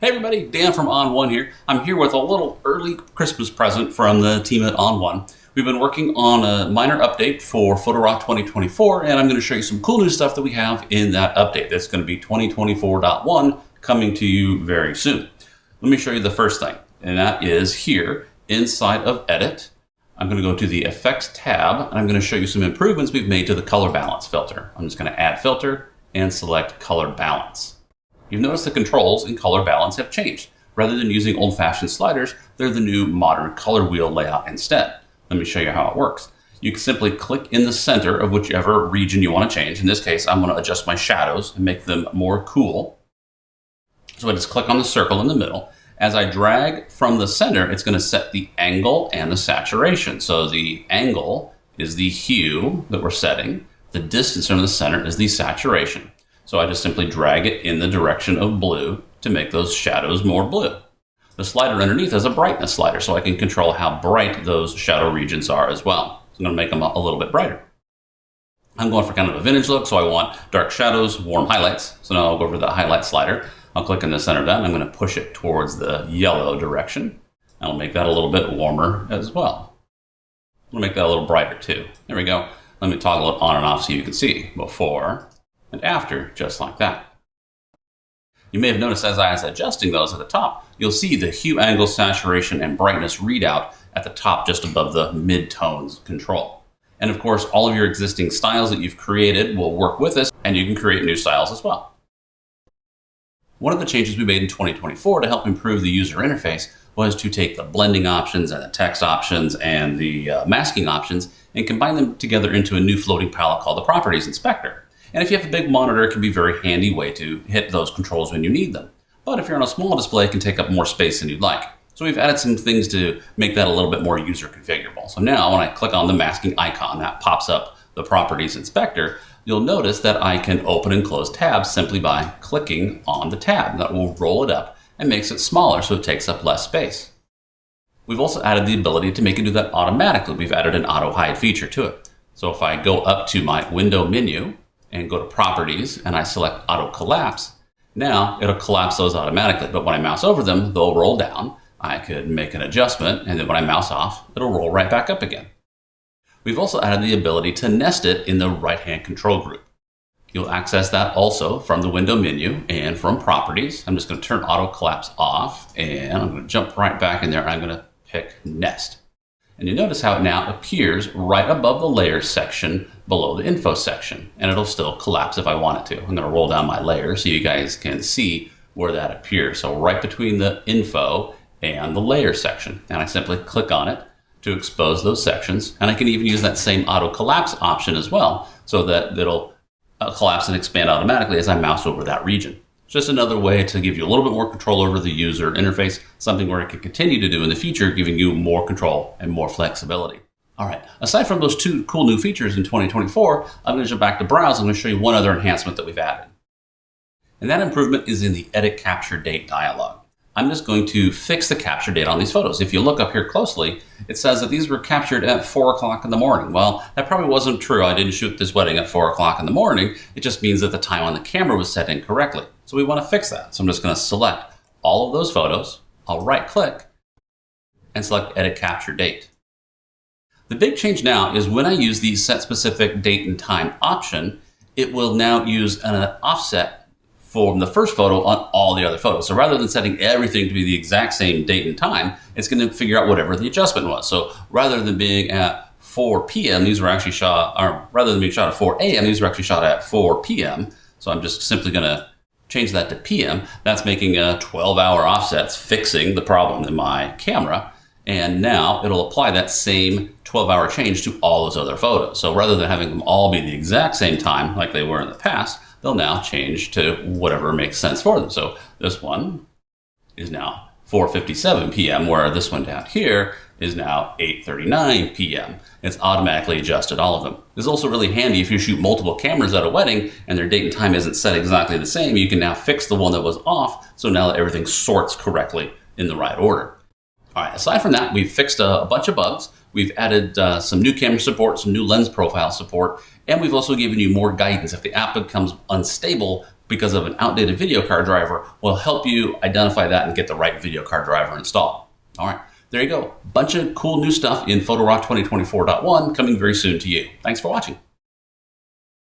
Hey everybody, Dan from ON1 here. I'm here with a little early Christmas present from the team at ON1. We've been working on a minor update for Photo RAW 2024, and I'm going to show you some cool new stuff that we have in that update. That's going to be 2024.1 coming to you very soon. Let me show you the first thing, and that is here inside of Edit. I'm going to go to the Effects tab, and I'm going to show you some improvements we've made to the color balance filter. I'm just going to add filter and select color balance. You've noticed the controls in color balance have changed. Rather than using old-fashioned sliders, they're the new modern color wheel layout instead. Let me show you how it works. You can simply click in the center of whichever region you want to change. In this case, I'm going to adjust my shadows and make them more cool. So I just click on the circle in the middle. As I drag from the center, it's going to set the angle and the saturation. So the angle is the hue that we're setting. The distance from the center is the saturation. So I just simply drag it in the direction of blue to make those shadows more blue. The slider underneath is a brightness slider, so I can control how bright those shadow regions are as well. So I'm going to make them a little bit brighter. I'm going for kind of a vintage look, so I want dark shadows, warm highlights. So now I'll go over to the highlight slider. I'll click in the center of that, and I'm going to push it towards the yellow direction. I'll make that a little bit warmer as well. I'll make that a little brighter too. There we go. Let me toggle it on and off so you can see before and after, just like that. You may have noticed as I was adjusting those at the top, you'll see the hue, angle, saturation, and brightness readout at the top just above the mid-tones control. And of course, all of your existing styles that you've created will work with this, and you can create new styles as well. One of the changes we made in 2024 to help improve the user interface was to take the blending options and the text options and the masking options and combine them together into a new floating palette called the Properties Inspector. And if you have a big monitor, it can be a very handy way to hit those controls when you need them. But if you're on a small display, it can take up more space than you'd like. So we've added some things to make that a little bit more user configurable. So now when I click on the masking icon that pops up the Properties Inspector, you'll notice that I can open and close tabs simply by clicking on the tab. That will roll it up and makes it smaller so it takes up less space. We've also added the ability to make it do that automatically. We've added an auto hide feature to it. So if I go up to my window menu and go to Properties, and I select Auto Collapse, now it'll collapse those automatically. But when I mouse over them, they'll roll down. I could make an adjustment, and then when I mouse off, it'll roll right back up again. We've also added the ability to nest it in the right-hand control group. You'll access that also from the window menu and from Properties. I'm just going to turn Auto Collapse off, and I'm going to jump right back in there, and I'm going to pick Nest. And you notice how it now appears right above the Layers section below the Info section. And it'll still collapse if I want it to. I'm going to roll down my layer so you guys can see where that appears. So right between the Info and the Layer section. And I simply click on it to expose those sections. And I can even use that same Auto Collapse option as well so that it'll collapse and expand automatically as I mouse over that region. Just another way to give you a little bit more control over the user interface, something where it can continue to do in the future, giving you more control and more flexibility. All right, aside from those two cool new features in 2024, I'm going to jump back to Browse. I'm going to show you one other enhancement that we've added. And that improvement is in the Edit Capture Date dialog. I'm just going to fix the capture date on these photos. If you look up here closely, it says that these were captured at 4 o'clock in the morning. Well, that probably wasn't true. I didn't shoot this wedding at 4 o'clock in the morning. It just means that the time on the camera was set incorrectly. So we want to fix that. So I'm just going to select all of those photos. I'll right click and select Edit Capture Date. The big change now is when I use the Set Specific Date and Time option, it will now use an offset from the first photo on all the other photos. So rather than setting everything to be the exact same date and time, it's going to figure out whatever the adjustment was. So rather than being at 4 p.m., these were actually shot, or rather than being shot at 4 a.m., these were actually shot at 4 p.m. So I'm just simply going to change that to p.m. That's making a 12-hour offset. It's fixing the problem in my camera. And now it'll apply that same 12-hour change to all those other photos. So rather than having them all be the exact same time like they were in the past, they'll now change to whatever makes sense for them. So this one is now 4:57 p.m., where this one down here is now 8:39 p.m. It's automatically adjusted all of them. This is also really handy if you shoot multiple cameras at a wedding and their date and time isn't set exactly the same. You can now fix the one that was off, so now that everything sorts correctly in the right order. All right, aside from that, we've fixed a bunch of bugs. We've added some new camera support, some new lens profile support, and we've also given you more guidance. If the app becomes unstable, because of an outdated video card driver will help you identify that and get the right video card driver installed. All right, there you go. Bunch of cool new stuff in Photo RAW 2024.1 coming very soon to you. Thanks for watching.